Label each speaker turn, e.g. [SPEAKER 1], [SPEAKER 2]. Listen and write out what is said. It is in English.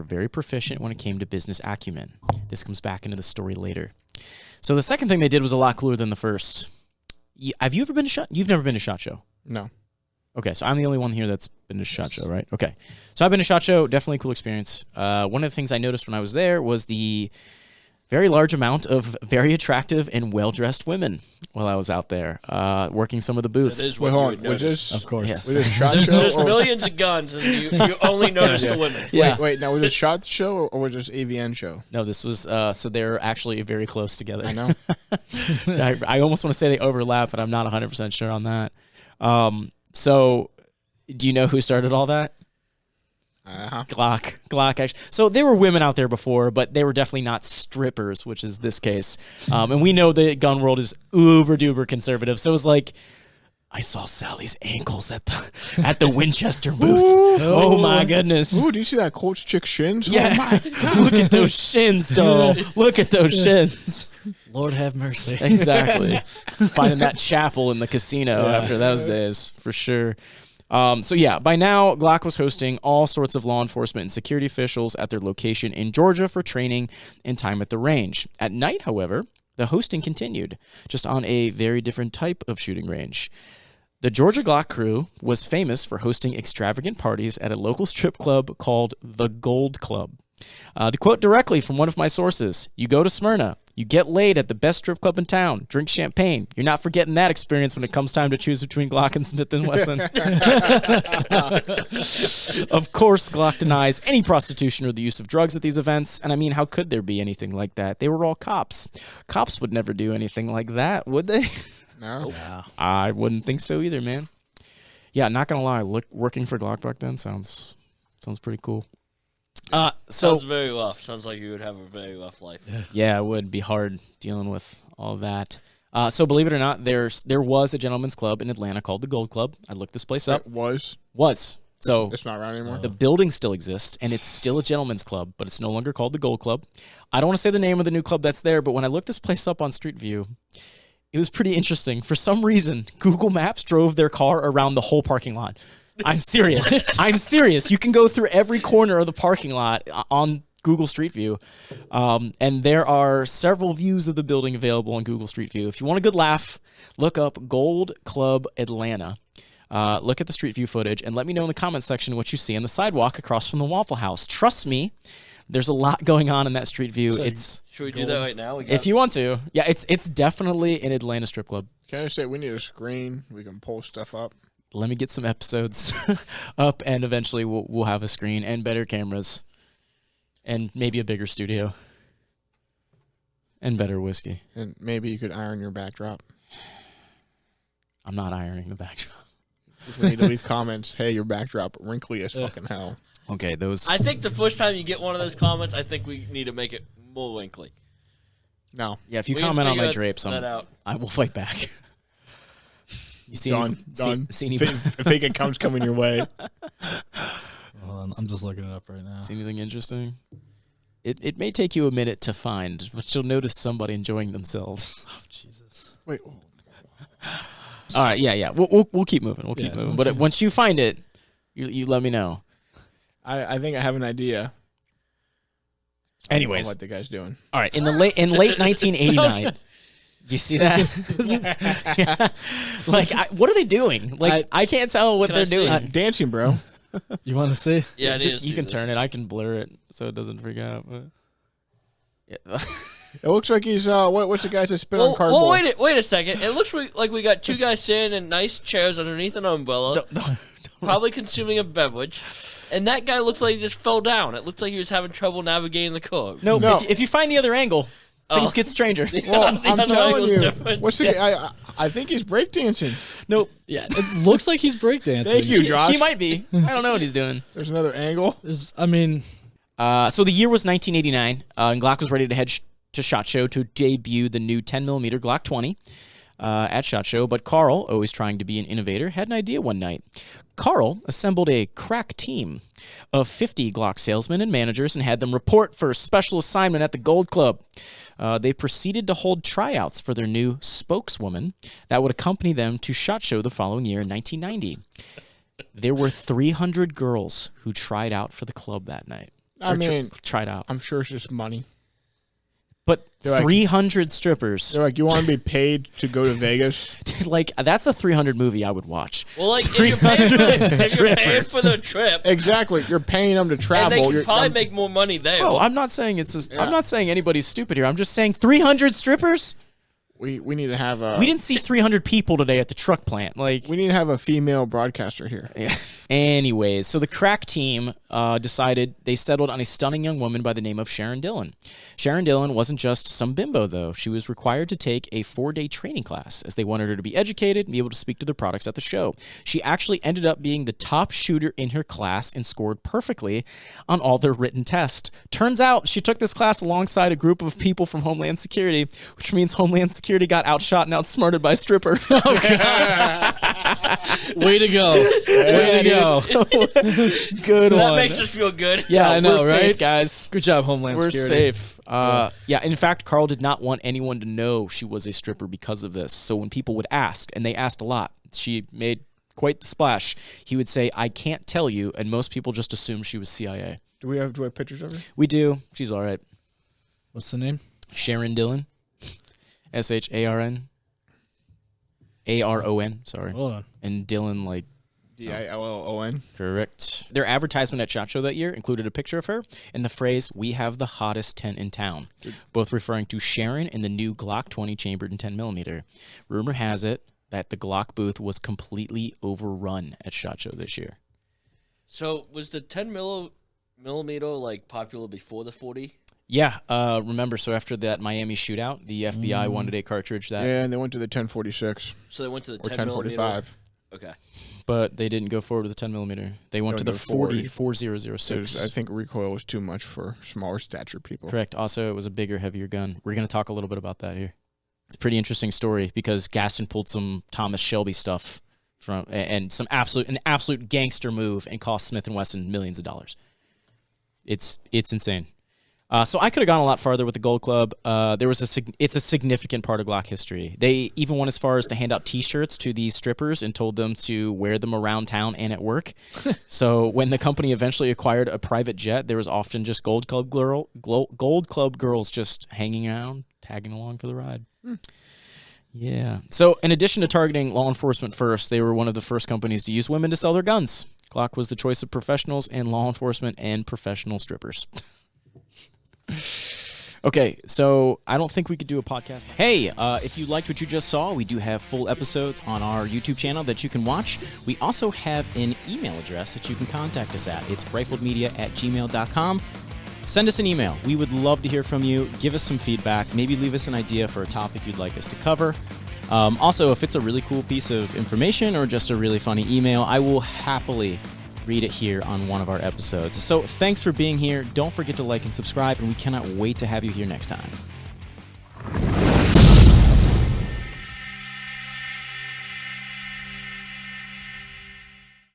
[SPEAKER 1] were very proficient when it came to business acumen. This comes back into the story later. So the second thing they did was a lot cooler than the first. Have you ever been to SHOT? You've never been to SHOT Show?
[SPEAKER 2] No.
[SPEAKER 1] Okay, so I'm the only one here that's been to SHOT Show, right? Okay. So I've been to SHOT Show, definitely a cool experience. One of the things I noticed when I was there was the very large amount of very attractive and well-dressed women while I was out there working some of the booths.
[SPEAKER 3] That is
[SPEAKER 2] Wait,
[SPEAKER 3] what
[SPEAKER 2] hold
[SPEAKER 3] you
[SPEAKER 2] on.
[SPEAKER 3] would notice.
[SPEAKER 1] Of course. Yes.
[SPEAKER 2] Was it a SHOT Show?
[SPEAKER 3] There's millions of guns, and you only notice the women.
[SPEAKER 1] Yeah.
[SPEAKER 2] Wait, now was it SHOT Show or was it AVN Show?
[SPEAKER 1] No, this was, so they're actually very close together.
[SPEAKER 2] I know.
[SPEAKER 1] I almost want to say they overlap, but I'm not 100% sure on that. So do you know who started all that? Glock, actually. So there were women out there before, but they were definitely not strippers, which is this case. And we know the gun world is uber duper conservative. So it was like, I saw Sally's ankles at the Winchester booth. Oh my goodness.
[SPEAKER 2] Ooh, do you see that Colts chick shins?
[SPEAKER 1] Yeah.
[SPEAKER 2] Oh my God.
[SPEAKER 1] Look at those shins, doll. Look at those shins.
[SPEAKER 4] Lord have mercy.
[SPEAKER 1] Exactly. Finding that chapel in the casino after those days, for sure. So yeah, by now, Glock was hosting all sorts of law enforcement and security officials at their location in Georgia for training and time at the range. At night, however, the hosting continued, just on a very different type of shooting range. The Georgia Glock crew was famous for hosting extravagant parties at a local strip club called the Gold Club. To quote directly from one of my sources, you go to Smyrna, you get laid at the best strip club in town, drink champagne. You're not forgetting that experience when it comes time to choose between Glock and Smith & Wesson. Of course, Glock denies any prostitution or the use of drugs at these events. And I mean, how could there be anything like that? They were all cops. Cops would never do anything like that, would they?
[SPEAKER 2] No.
[SPEAKER 4] Yeah.
[SPEAKER 1] I wouldn't think so either, man. Yeah, not gonna lie, working for Glock back then sounds pretty cool.
[SPEAKER 3] Sounds very rough. Sounds like you would have a very rough life.
[SPEAKER 1] Yeah, it would be hard dealing with all that. So believe it or not, there was a gentleman's club in Atlanta called the Gold Club. I looked this place up.
[SPEAKER 2] It was.
[SPEAKER 1] So
[SPEAKER 2] It's not around anymore.
[SPEAKER 1] the building still exists, and it's still a gentleman's club, but it's no longer called the Gold Club. I don't want to say the name of the new club that's there, but when I looked this place up on Street View, it was pretty interesting. For some reason, Google Maps drove their car around the whole parking lot. I'm serious. I'm serious. You can go through every corner of the parking lot on Google Street View. And there are several views of the building available on Google Street View. If you want a good laugh, look up Gold Club Atlanta. Look at the Street View footage and let me know in the comments section what you see on the sidewalk across from the Waffle House. Trust me, there's a lot going on in that Street View.
[SPEAKER 3] Should we do that right now?
[SPEAKER 1] If you want to. Yeah, it's definitely an Atlanta strip club.
[SPEAKER 2] Can I say we need a screen? We can pull stuff up.
[SPEAKER 1] Let me get some episodes up, and eventually we'll have a screen and better cameras and maybe a bigger studio and better whiskey.
[SPEAKER 2] And maybe you could iron your backdrop.
[SPEAKER 1] I'm not ironing the backdrop.
[SPEAKER 2] Just need to leave comments. Hey, your backdrop wrinkly as fucking hell.
[SPEAKER 1] Okay, those.
[SPEAKER 3] I think the first time you get one of those comments, I think we need to make it more wrinkly.
[SPEAKER 2] No.
[SPEAKER 1] Yeah, if you
[SPEAKER 3] We can
[SPEAKER 1] comment on my
[SPEAKER 3] figure
[SPEAKER 1] drapes,
[SPEAKER 3] that out.
[SPEAKER 1] I will fight back. You see
[SPEAKER 2] Done.
[SPEAKER 1] any, See any,
[SPEAKER 2] Fake accounts coming your way.
[SPEAKER 4] Hold on, I'm just looking it up right now.
[SPEAKER 1] see anything interesting? It may take you a minute to find, but you'll notice somebody enjoying themselves.
[SPEAKER 4] Oh, Jesus.
[SPEAKER 2] Wait.
[SPEAKER 1] All right, yeah. We'll keep moving. We'll keep
[SPEAKER 4] Yeah.
[SPEAKER 1] moving. But once you find it, you let me know.
[SPEAKER 2] I think I have an idea.
[SPEAKER 1] Anyways,
[SPEAKER 2] What the guy's doing.
[SPEAKER 1] all right. In late 1989, do you see that? Like, what are they doing? Like, I can't tell what
[SPEAKER 3] Can
[SPEAKER 1] they're
[SPEAKER 3] I see?
[SPEAKER 1] doing.
[SPEAKER 2] Dancing, bro.
[SPEAKER 4] You want to see?
[SPEAKER 3] Yeah,
[SPEAKER 1] You can turn it. I can blur it so it doesn't freak out. But yeah.
[SPEAKER 2] It looks like he's what's the guy that spit on cardboard?
[SPEAKER 3] Wait a second. It looks like we got two guys sitting in nice chairs underneath an umbrella, probably consuming a beverage, and that guy looks like he just fell down. It looks like he was having trouble navigating the curb.
[SPEAKER 1] No.
[SPEAKER 2] No.
[SPEAKER 1] If you find the other angle, things get stranger.
[SPEAKER 2] Well,
[SPEAKER 3] The
[SPEAKER 2] I'm
[SPEAKER 3] other
[SPEAKER 2] telling
[SPEAKER 3] angle's
[SPEAKER 2] you.
[SPEAKER 3] different.
[SPEAKER 2] What's the
[SPEAKER 1] Yes.
[SPEAKER 2] I think he's breakdancing.
[SPEAKER 1] Nope.
[SPEAKER 4] Yeah, it looks like he's breakdancing.
[SPEAKER 2] Thank you, Josh.
[SPEAKER 1] He might be. I don't know what he's doing.
[SPEAKER 2] There's another angle.
[SPEAKER 4] I mean,
[SPEAKER 1] So the year was 1989, and Glock was ready to head to SHOT Show to debut the new 10mm Glock 20 at SHOT Show, but Carl, always trying to be an innovator, had an idea one night. Carl assembled a crack team of 50 Glock salesmen and managers and had them report for a special assignment at the Gold Club. They proceeded to hold tryouts for their new spokeswoman that would accompany them to SHOT Show the following year in 1990. There were 300 girls who tried out for the club that night.
[SPEAKER 2] I mean,
[SPEAKER 1] try it out.
[SPEAKER 2] I'm sure it's just money.
[SPEAKER 1] But
[SPEAKER 2] They're like-
[SPEAKER 1] 300 strippers.
[SPEAKER 2] They're like, you want to be paid to go to Vegas?
[SPEAKER 1] Like, that's a 300 movie I would watch.
[SPEAKER 3] Well, like if you're paying for the trip,
[SPEAKER 2] Exactly. You're paying them to travel.
[SPEAKER 3] and they
[SPEAKER 2] You're
[SPEAKER 3] can probably make more money there.
[SPEAKER 1] Oh, I'm not saying I'm not saying anybody's stupid here. I'm just saying 300 strippers?
[SPEAKER 2] we need to have a.
[SPEAKER 1] We didn't see 300 people today at the truck plant. Like,
[SPEAKER 2] We need to have a female broadcaster here.
[SPEAKER 1] yeah. Anyways, so the crack team decided they settled on a stunning young woman by the name of Sharon Dillon. Sharon Dillon wasn't just some bimbo, though. She was required to take a 4-day training class as they wanted her to be educated and be able to speak to their products at the show. She actually ended up being the top shooter in her class and scored perfectly on all their written tests. Turns out she took this class alongside a group of people from Homeland Security, which means Homeland Security got outshot and outsmarted by a stripper.
[SPEAKER 4] Way to go. Way to go.
[SPEAKER 1] Good
[SPEAKER 3] that
[SPEAKER 1] one.
[SPEAKER 3] makes us feel good.
[SPEAKER 1] Yeah,
[SPEAKER 4] I know,
[SPEAKER 1] we're
[SPEAKER 4] right?
[SPEAKER 1] safe, guys.
[SPEAKER 4] Good job, Homeland
[SPEAKER 1] We're
[SPEAKER 4] Security.
[SPEAKER 1] safe. Yeah, in fact, Carl did not want anyone to know she was a stripper because of this. So when people would ask, and they asked a lot, she made quite the splash. He would say, "I can't tell you," and most people just assumed she was CIA.
[SPEAKER 2] Do we have pictures of her?
[SPEAKER 1] We do. She's all right.
[SPEAKER 4] What's the name?
[SPEAKER 1] Sharon Dillon. SHARN. ARON, sorry.
[SPEAKER 4] Hold on.
[SPEAKER 1] And Dillon, like,
[SPEAKER 2] Dillon.
[SPEAKER 1] correct. Their advertisement at SHOT Show that year included a picture of her and the phrase, "We have the hottest 10 in town," both referring to Sharon and the new Glock 20 chambered in 10mm. Rumor has it that the Glock booth was completely overrun at SHOT Show this year.
[SPEAKER 3] So was the 10 millimeter like popular before the 40?
[SPEAKER 1] Yeah, remember, so after that Miami shootout, the FBI wanted a cartridge that,
[SPEAKER 2] Yeah, and they went to the 1046
[SPEAKER 3] So they went to the
[SPEAKER 2] or
[SPEAKER 3] 10 millimeter.
[SPEAKER 2] 1045.
[SPEAKER 3] Okay.
[SPEAKER 1] but they didn't go forward with the 10mm. They went to the 40-4006.
[SPEAKER 2] I think recoil was too much for smaller stature people.
[SPEAKER 1] Correct. Also, it was a bigger, heavier gun. We're going to talk a little bit about that here. It's a pretty interesting story because Gaston pulled some Thomas Shelby stuff from and an absolute gangster move and cost Smith & Wesson millions of dollars. It's insane. So I could have gone a lot farther with the Gold Club. It's a significant part of Glock history. They even went as far as to hand out T-shirts to these strippers and told them to wear them around town and at work. So when the company eventually acquired a private jet, there was often just Gold Club girls just hanging around, tagging along for the ride. Yeah. So in addition to targeting law enforcement first, they were one of the first companies to use women to sell their guns. Glock was the choice of professionals in law enforcement and professional strippers. Okay, so I don't think we could do a podcast. Hey, if you liked what you just saw, we do have full episodes on our YouTube channel that you can watch. We also have an email address that you can contact us at. It's rifledmedia@gmail.com. Send us an email. We would love to hear from you. Give us some feedback. Maybe leave us an idea for a topic you'd like us to cover. Also, if it's a really cool piece of information or just a really funny email, I will happily read it here on one of our episodes. So thanks for being here. Don't forget to like and subscribe, and we cannot wait to have you here next time.